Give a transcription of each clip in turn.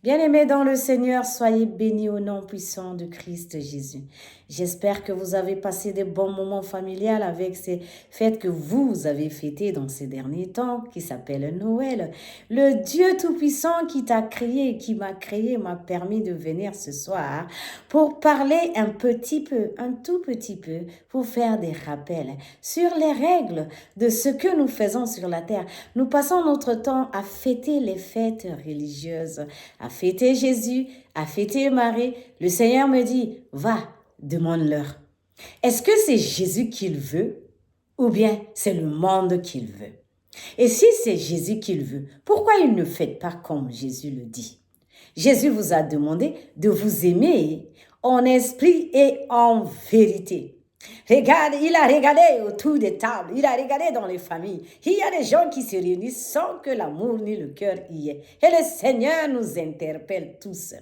Bien-aimés dans le Seigneur, soyez bénis au nom puissant de Christ Jésus. J'espère que vous avez passé de bons moments familiales avec ces fêtes que vous avez fêtées dans ces derniers temps, qui s'appellent Noël. Le Dieu Tout-Puissant qui t'a créé, qui m'a créé, m'a permis de venir ce soir pour parler un petit peu, un tout petit peu, pour faire des rappels sur les règles de ce que nous faisons sur la terre. Nous passons notre temps à fêter les fêtes religieuses, à fêter Jésus, à fêter Marie. Le Seigneur me dit, va, demande-leur. Est-ce que c'est Jésus qu'il veut ou bien c'est le monde qu'il veut? Et si c'est Jésus qu'il veut, pourquoi il ne fait pas comme Jésus le dit? Jésus vous a demandé de vous aimer en esprit et en vérité. Regarde, il a regardé autour des tables, il a regardé dans les familles. Il y a des gens qui se réunissent sans que l'amour ni le cœur y est. Et le Seigneur nous interpelle tous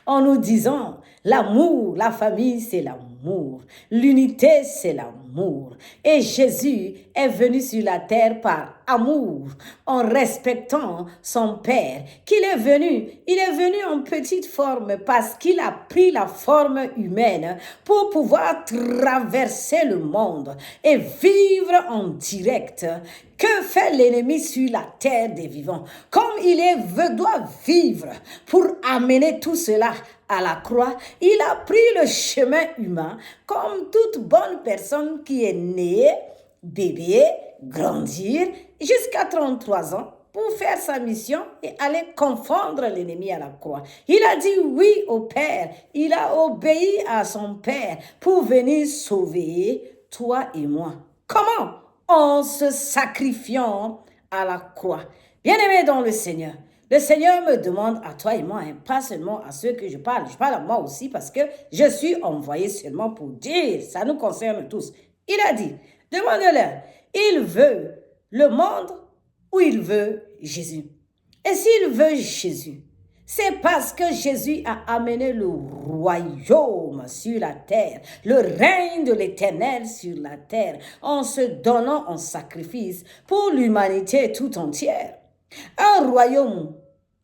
en nous disant, l'amour, la famille, c'est l'amour. L'unité, c'est l'amour. Et Jésus est venu sur la terre par amour, en respectant son Père, qu'il est venu. Il est venu en petite forme parce qu'il a pris la forme humaine pour pouvoir traverser le monde et vivre en direct. Que fait l'ennemi sur la terre des vivants? Comme doit vivre pour amener tout cela à la croix, il a pris le chemin humain comme toute bonne personne qui est née, bébé, grandir jusqu'à 33 ans pour faire sa mission et aller confondre l'ennemi à la croix. Il a dit oui au Père, il a obéi à son Père pour venir sauver toi et moi. Comment? En se sacrifiant à la croix. Bien-aimé dans le Seigneur me demande à toi et moi, hein, pas seulement à ceux que je parle à moi aussi parce que je suis envoyé seulement pour dire, ça nous concerne tous. Il a dit, demande-leur, il veut le monde ou il veut Jésus? Et s'il veut Jésus, c'est parce que Jésus a amené le royaume sur la terre, le règne de l'Éternel sur la terre, en se donnant en sacrifice pour l'humanité tout entière. Un royaume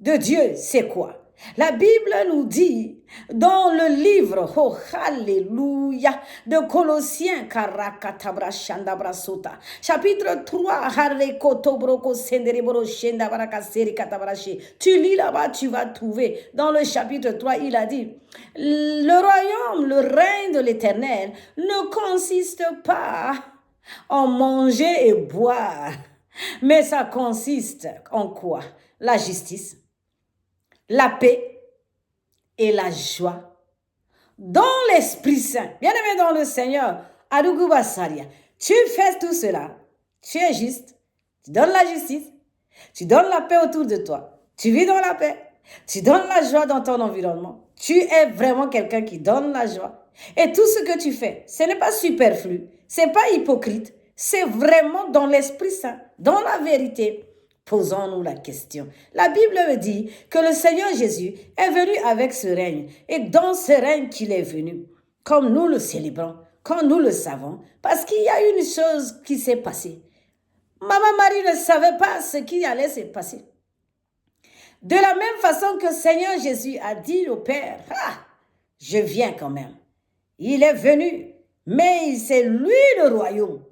de Dieu, c'est quoi? La Bible nous dit dans le livre, oh alléluia, de Colossiens, chapitre 3, tu lis là-bas, tu vas trouver, dans le chapitre 3, il a dit, le royaume, le règne de l'Éternel ne consiste pas en manger et boire, mais ça consiste en quoi? La justice, la paix et la joie dans l'Esprit Saint. Bien-aimé dans le Seigneur, Adougou Bassaria, tu fais tout cela, tu es juste, tu donnes la justice, tu donnes la paix autour de toi, tu vis dans la paix, tu donnes la joie dans ton environnement, tu es vraiment quelqu'un qui donne la joie. Et tout ce que tu fais, ce n'est pas superflu, ce n'est pas hypocrite, c'est vraiment dans l'Esprit Saint, dans la vérité. Posons-nous la question. La Bible me dit que le Seigneur Jésus est venu avec ce règne. Et dans ce règne qu'il est venu, comme nous le célébrons, comme nous le savons, parce qu'il y a une chose qui s'est passée. Maman Marie ne savait pas ce qui allait se passer. De la même façon que le Seigneur Jésus a dit au Père, je viens quand même. Il est venu, mais c'est lui le royaume.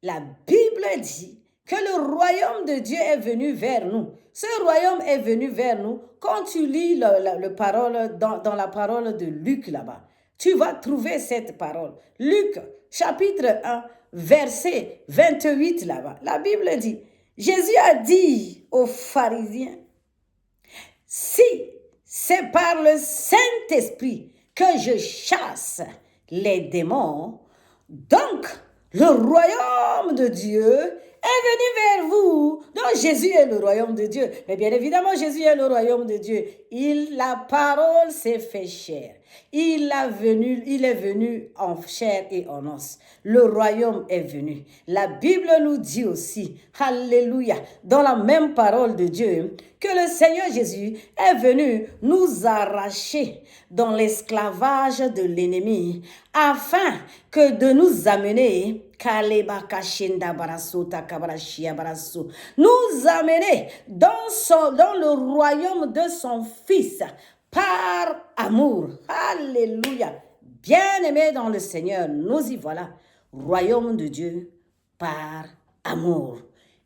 La Bible dit que le royaume de Dieu est venu vers nous. Ce royaume est venu vers nous. Quand tu lis parole dans la parole de Luc là-bas, tu vas trouver cette parole. Luc, chapitre 1, verset 28 là-bas. La Bible dit, Jésus a dit aux pharisiens, si c'est par le Saint-Esprit que je chasse les démons, donc le royaume de Dieu est venu vers vous. Donc Jésus est le royaume de Dieu. Mais bien évidemment, Jésus est le royaume de Dieu. La parole s'est fait chair. Il est venu en chair et en os. Le royaume est venu. La Bible nous dit aussi, alléluia, dans la même parole de Dieu, que le Seigneur Jésus est venu nous arracher dans l'esclavage de l'ennemi afin que de nous amener nous amener dans le royaume de son Fils par amour. Alléluia. Bien-aimés dans le Seigneur, nous y voilà. Royaume de Dieu par amour.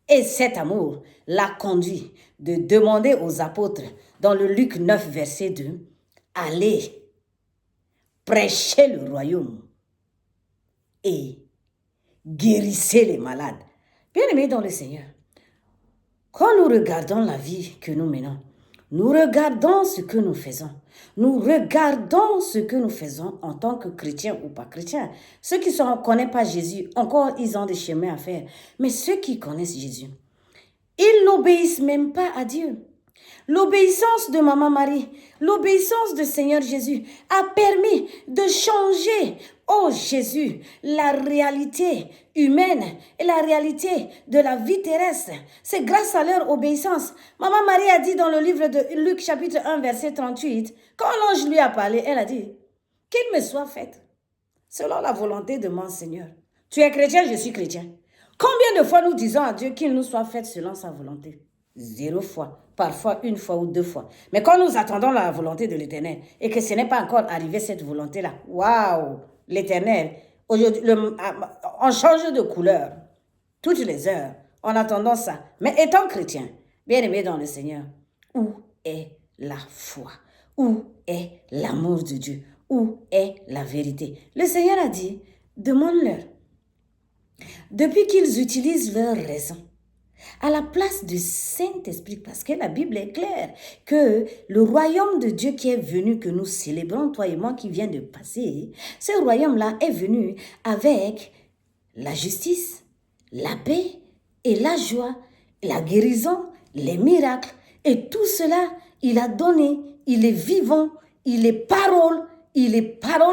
Et cet amour l'a conduit de demander aux apôtres dans le Luc 9, verset 2, allez prêcher le royaume et guérissez les malades. Bien-aimés dans le Seigneur, quand nous regardons la vie que nous menons, nous regardons ce que nous faisons. Nous regardons ce que nous faisons en tant que chrétiens ou pas chrétiens. Ceux qui ne connaissent pas Jésus, encore ils ont des chemins à faire. Mais ceux qui connaissent Jésus, ils n'obéissent même pas à Dieu. L'obéissance de Maman Marie, l'obéissance du Seigneur Jésus a permis de changer, oh Jésus, la réalité humaine et la réalité de la vie terrestre. C'est grâce à leur obéissance. Maman Marie a dit dans le livre de Luc chapitre 1 verset 38, quand l'ange lui a parlé, elle a dit, qu'il me soit fait selon la volonté de mon Seigneur. Tu es chrétien, je suis chrétien. Combien de fois nous disons à Dieu qu'il nous soit fait selon sa volonté? 0 fois, parfois 1 fois ou 2 fois. Mais quand nous attendons la volonté de l'Éternel et que ce n'est pas encore arrivé cette volonté-là, waouh, l'Éternel, aujourd'hui, on change de couleur toutes les heures en attendant ça. Mais étant chrétien, bien-aimé dans le Seigneur, où est la foi? Où est l'amour de Dieu? Où est la vérité? Le Seigneur a dit, demande-leur. Depuis qu'ils utilisent leur raison, à la place du Saint-Esprit, parce que la Bible est claire, que le royaume de Dieu qui est venu, que nous célébrons, toi et moi, qui vient de passer, ce royaume-là est venu avec la justice, la paix et la joie, la guérison, les miracles, et tout cela, il a donné, il est vivant, il est parole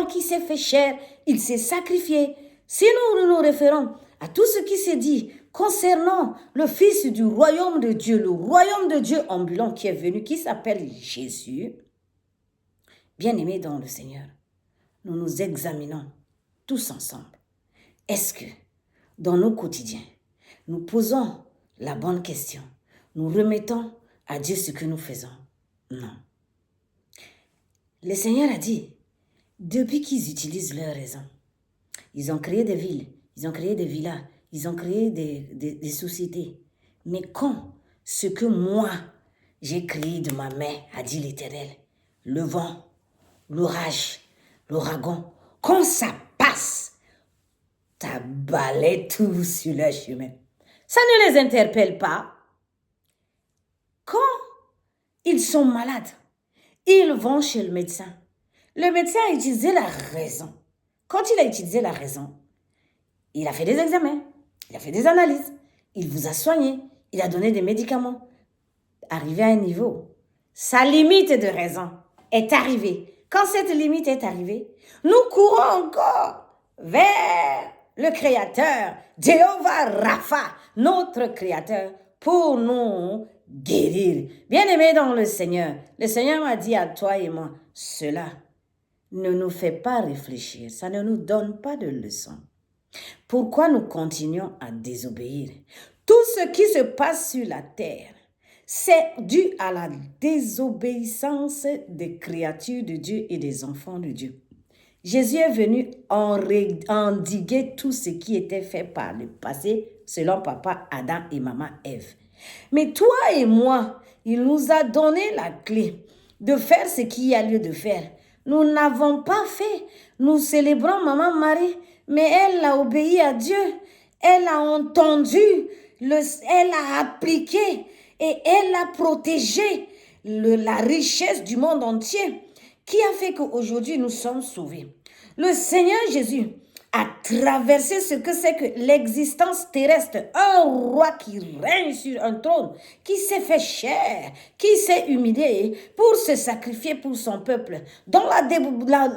qui s'est fait chair, il s'est sacrifié. Si nous nous référons à tout ce qui s'est dit concernant le Fils du royaume de Dieu, le royaume de Dieu ambulant qui est venu, qui s'appelle Jésus, bien-aimés dans le Seigneur, nous nous examinons tous ensemble. Est-ce que dans nos quotidiens, nous posons la bonne question, nous remettons à Dieu ce que nous faisons? Non. Le Seigneur a dit, depuis qu'ils utilisent leur raison, ils ont créé des villes, ils ont créé des villas, ils ont créé des sociétés. Mais quand ce que moi, j'ai créé de ma main, a dit l'Éternel, le vent, l'orage, l'ouragan, quand ça passe, ça balaye tout sur leur chemin. Ça ne les interpelle pas. Quand ils sont malades, ils vont chez le médecin. Le médecin a utilisé la raison. Quand il a utilisé la raison, il a fait des examens, il a fait des analyses, il vous a soigné, il a donné des médicaments. Arrivé à un niveau, sa limite de raison est arrivée. Quand cette limite est arrivée, nous courons encore vers le Créateur, Jéhovah Rapha, notre Créateur, pour nous guérir. Bien-aimés dans le Seigneur m'a dit à toi et moi, cela ne nous fait pas réfléchir, ça ne nous donne pas de leçon. Pourquoi nous continuons à désobéir? Tout ce qui se passe sur la terre, c'est dû à la désobéissance des créatures de Dieu et des enfants de Dieu. Jésus est venu endiguer tout ce qui était fait par le passé, selon papa Adam et maman Ève. Mais toi et moi, il nous a donné la clé de faire ce qu'il y a lieu de faire. Nous n'avons pas fait. Nous célébrons Maman Marie, mais elle a obéi à Dieu. Elle a entendu, elle a appliqué et elle a protégé la richesse du monde entier qui a fait qu'aujourd'hui nous sommes sauvés. Le Seigneur Jésus a traversé ce que c'est que l'existence terrestre, un roi qui règne sur un trône, qui s'est fait chair, qui s'est humilié pour se sacrifier pour son peuple, dans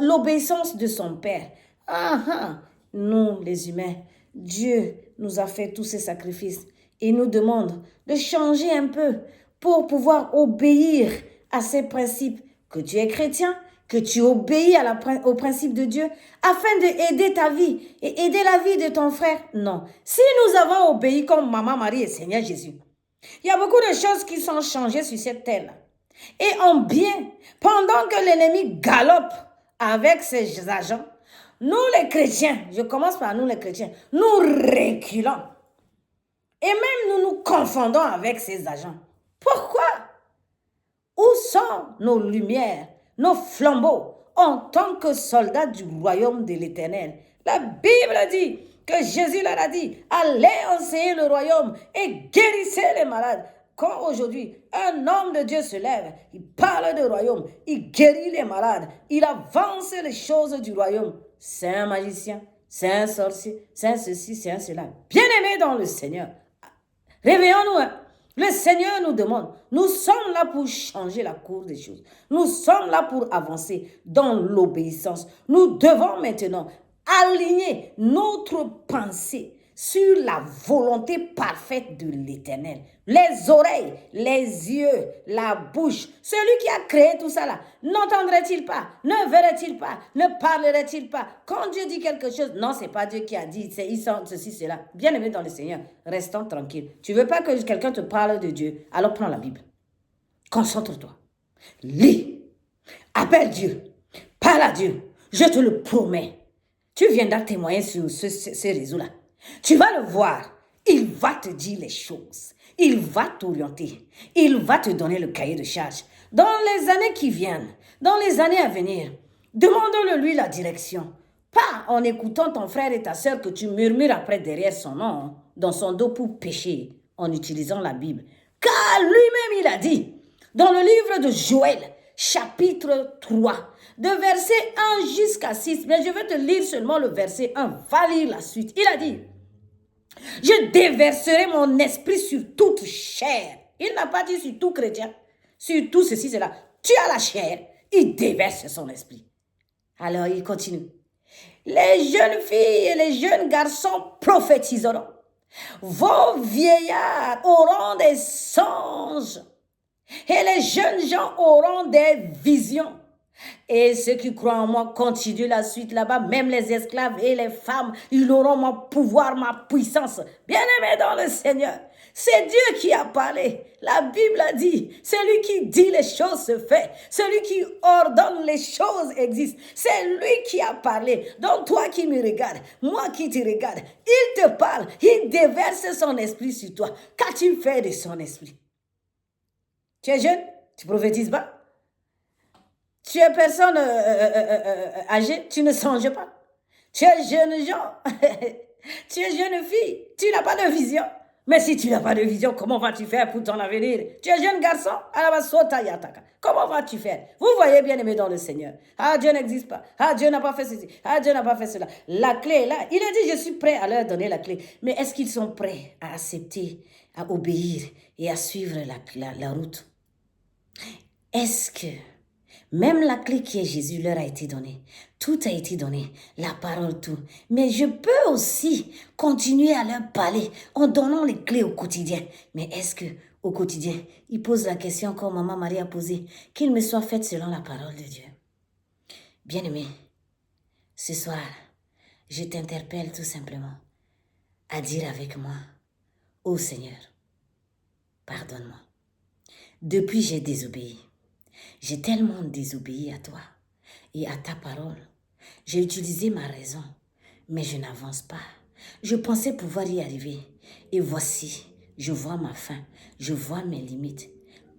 l'obéissance de son Père. Nous les humains, Dieu nous a fait tous ces sacrifices et nous demande de changer un peu pour pouvoir obéir à ces principes. Que tu es chrétien, que tu obéis au principe de Dieu afin d'aider ta vie et aider la vie de ton frère? Non. Si nous avons obéi comme Maman Marie et Seigneur Jésus, il y a beaucoup de choses qui sont changées sur cette terre-là. Et en bien, pendant que l'ennemi galope avec ses agents, nous les chrétiens, je commence par nous les chrétiens, nous reculons. Et même nous nous confondons avec ces agents. Pourquoi? Où sont nos lumières, nos flambeaux en tant que soldats du royaume de l'Éternel? La Bible dit que Jésus leur a dit, allez enseigner le royaume et guérissez les malades. Quand aujourd'hui, un homme de Dieu se lève, il parle du royaume, il guérit les malades, il avance les choses du royaume. C'est un magicien, c'est un sorcier, c'est un ceci, c'est un cela. Bien-aimé dans le Seigneur, réveillons-nous. Le Seigneur nous demande, nous sommes là pour changer la cour des choses. Nous sommes là pour avancer dans l'obéissance. Nous devons maintenant aligner notre pensée sur la volonté parfaite de l'Éternel. Les oreilles, les yeux, la bouche. Celui qui a créé tout ça là, n'entendrait-il pas? Ne verrait-il pas? Ne parlerait-il pas? Quand Dieu dit quelque chose, non, c'est pas Dieu qui a dit, c'est ceci, cela. Bien-aimé dans le Seigneur, restons tranquilles. Tu veux pas que quelqu'un te parle de Dieu? Alors prends la Bible. Concentre-toi. Lis. Appelle Dieu. Parle à Dieu. Je te le promets. Tu viendras témoigner sur ces réseaux-là. Tu vas le voir. Il va te dire les choses. Il va t'orienter. Il va te donner le cahier de charge. Dans les années qui viennent, dans les années à venir, demande-le lui la direction. Pas en écoutant ton frère et ta sœur que tu murmures après derrière son nom, dans son dos pour pécher, en utilisant la Bible. Car lui-même il a dit, dans le livre de Joël, chapitre 3, de verset 1 jusqu'à 6, mais je vais te lire seulement le verset 1, va lire la suite. Il a dit, je déverserai mon esprit sur toute chair. Il n'a pas dit sur tout chrétien, sur tout ceci, cela. Tu as la chair, il déverse son esprit. Alors il continue. Les jeunes filles et les jeunes garçons prophétiseront. Vos vieillards auront des songes. Et les jeunes gens auront des visions. Et ceux qui croient en moi continuent la suite là-bas. Même les esclaves et les femmes, ils auront mon pouvoir, ma puissance. Bien-aimés dans le Seigneur, c'est Dieu qui a parlé. La Bible a dit, celui qui dit les choses se fait. Celui qui ordonne les choses existe. C'est lui qui a parlé. Donc toi qui me regardes, moi qui te regarde, il te parle, il déverse son esprit sur toi. Qu'as-tu fait de son esprit? Tu es jeune, tu prophétises pas. Tu es personne âgée, tu ne songes pas. Tu es jeune gens, tu es jeune fille, tu n'as pas de vision. Mais si tu n'as pas de vision, comment vas-tu faire pour ton avenir? Tu es jeune garçon, comment vas-tu faire? Vous voyez bien aimé dans le Seigneur. Ah, Dieu n'existe pas. Ah, Dieu n'a pas fait ceci. Ah, Dieu n'a pas fait cela. La clé est là. Il a dit, je suis prêt à leur donner la clé. Mais est-ce qu'ils sont prêts à accepter, à obéir et à suivre la route? Est-ce que même la clé qui est Jésus leur a été donnée. Tout a été donné. La parole, tout. Mais je peux aussi continuer à leur parler en donnant les clés au quotidien. Mais est-ce que au quotidien, ils posent la question comme Maman Marie a posé, qu'il me soit fait selon la parole de Dieu? Bien-aimé, ce soir, je t'interpelle tout simplement à dire avec moi, ô Seigneur, pardonne-moi. Depuis, j'ai désobéi. J'ai tellement désobéi à toi et à ta parole. J'ai utilisé ma raison, mais je n'avance pas. Je pensais pouvoir y arriver. Et voici, je vois ma fin, je vois mes limites.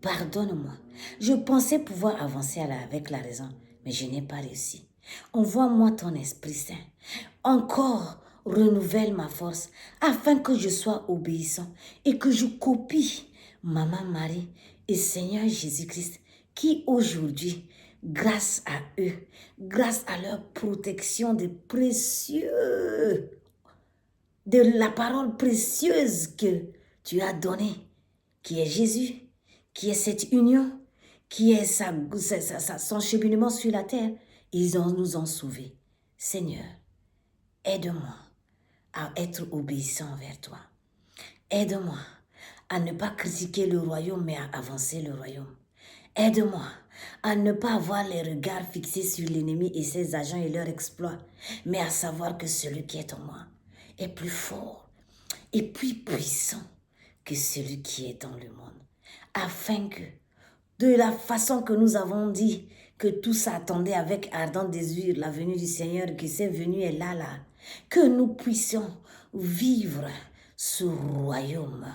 Pardonne-moi. Je pensais pouvoir avancer avec la raison, mais je n'ai pas réussi. Envoie-moi ton Esprit Saint. Encore renouvelle ma force afin que je sois obéissant et que je copie Maman Marie et Seigneur Jésus-Christ qui aujourd'hui, grâce à eux, grâce à leur protection de précieux, de la parole précieuse que tu as donnée, qui est Jésus, qui est cette union, qui est son cheminement sur la terre, ils nous ont sauvés. Seigneur, aide-moi à être obéissant envers toi. Aide-moi à ne pas critiquer le royaume, mais à avancer le royaume. Aide-moi à ne pas avoir les regards fixés sur l'ennemi et ses agents et leurs exploits, mais à savoir que celui qui est en moi est plus fort et plus puissant que celui qui est dans le monde, afin que, de la façon que nous avons dit, que tous attendaient avec ardent désir la venue du Seigneur, que cette venue est là, que nous puissions vivre ce royaume.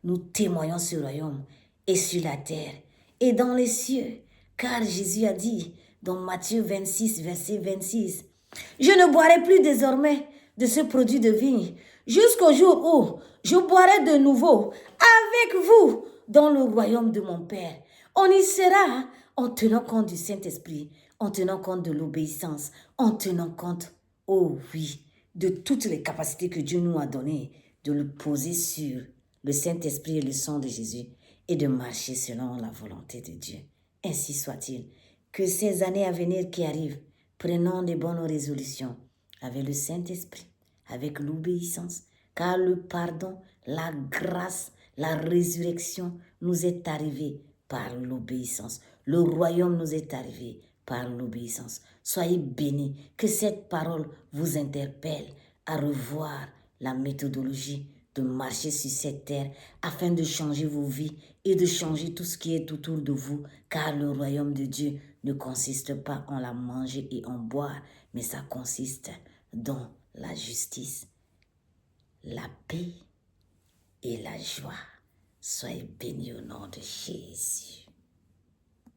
Nous témoignons ce royaume et sur la terre et dans les cieux. Car Jésus a dit dans Matthieu 26, verset 26, « Je ne boirai plus désormais de ce produit de vigne jusqu'au jour où je boirai de nouveau avec vous dans le royaume de mon Père. » On y sera en tenant compte du Saint-Esprit, en tenant compte de l'obéissance, en tenant compte, oh oui, de toutes les capacités que Dieu nous a données, de le poser sur le Saint-Esprit et le sang de Jésus et de marcher selon la volonté de Dieu. Ainsi soit-il. Que ces années à venir qui arrivent, prenons de bonnes résolutions avec le Saint-Esprit, avec l'obéissance, car le pardon, la grâce, la résurrection nous est arrivée par l'obéissance. Le royaume nous est arrivé par l'obéissance. Soyez bénis, que cette parole vous interpelle à revoir la méthodologie de marcher sur cette terre afin de changer vos vies et de changer tout ce qui est autour de vous, car le royaume de Dieu ne consiste pas en la manger et en boire, mais ça consiste dans la justice, la paix et la joie. Soyez bénis au nom de Jésus.